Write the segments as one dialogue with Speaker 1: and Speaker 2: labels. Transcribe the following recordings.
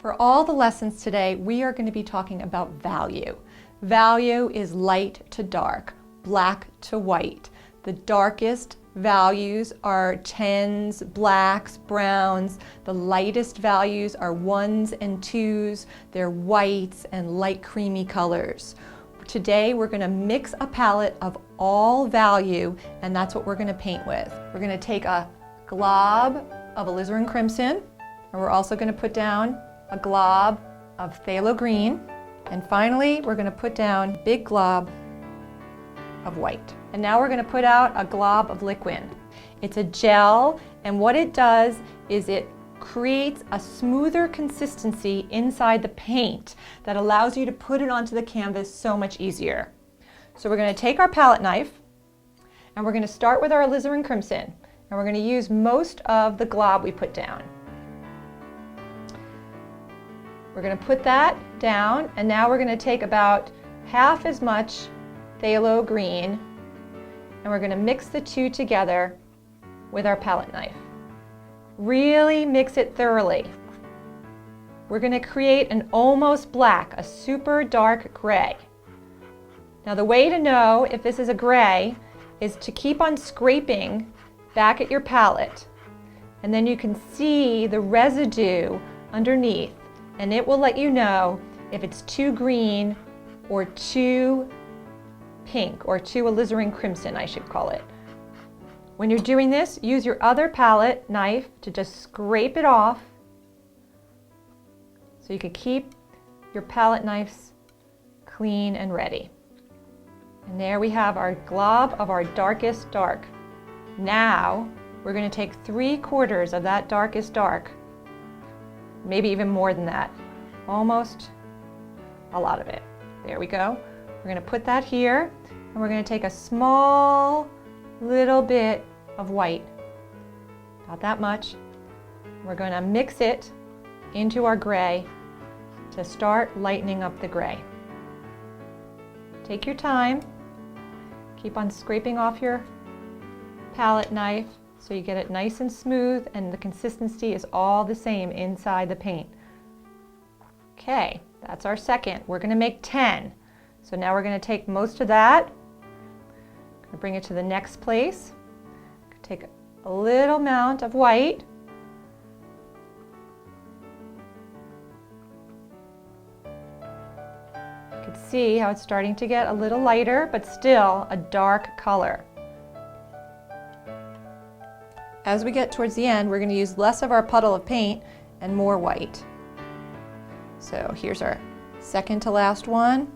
Speaker 1: For all the lessons today, we are going to be talking about value. Value is light to dark, black to white. The darkest values are 10s, blacks, browns. The lightest values are 1s and 2s. They're whites and light creamy colors. Today we're going to mix a palette of all value, and that's what we're going to paint with. We're going to take a glob of alizarin crimson, and we're also going to put down a glob of phthalo green, and finally we're going to put down a big glob of white. And now we're going to put out a glob of liquid. It's a gel, and what it does is it creates a smoother consistency inside the paint that allows you to put it onto the canvas so much easier. So we're going to take our palette knife, and we're going to start with our alizarin crimson, and we're going to use most of the glob we put down. We're going to put that down, and now we're going to take about half as much phthalo green, and we're going to mix the two together with our palette knife. Really mix it thoroughly. We're going to create an almost black, a super dark gray. Now the way to know if this is a gray is to keep on scraping back at your palette, and then you can see the residue underneath, and it will let you know if it's too green or too pink, or too alizarin crimson, I should call it. When you're doing this, use your other palette knife to just scrape it off so you can keep your palette knives clean and ready. And there we have our glob of our darkest dark. Now we're going to take 3/4 of that darkest dark, maybe even more than that, almost a lot of it. There we go. We're going to put that here, and we're going to take a small little bit of white, about that much. We're going to mix it into our gray to start lightening up the gray. Take your time. Keep on scraping off your palette knife so you get it nice and smooth, and the consistency is all the same inside the paint. Okay, that's our second. We're going to make 10. So now we're going to take most of that, going to bring it to the next place, take a little amount of white, you can see how it's starting to get a little lighter, but still a dark color. As we get towards the end, we're going to use less of our puddle of paint and more white. So here's our second to last one.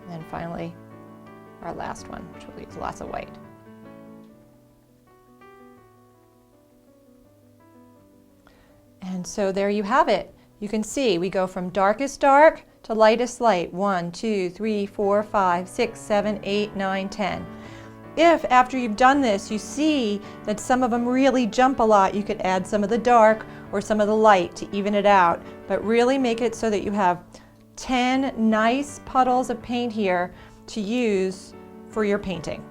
Speaker 1: And then finally, our last one, which will use lots of white. And so there you have it. You can see we go from darkest dark to lightest light. 1, 2, 3, 4, 5, 6, 7, 8, 9, 10. If after you've done this you see that some of them really jump a lot, you could add some of the dark or some of the light to even it out. But really make it so that you have 10 nice puddles of paint here to use for your painting.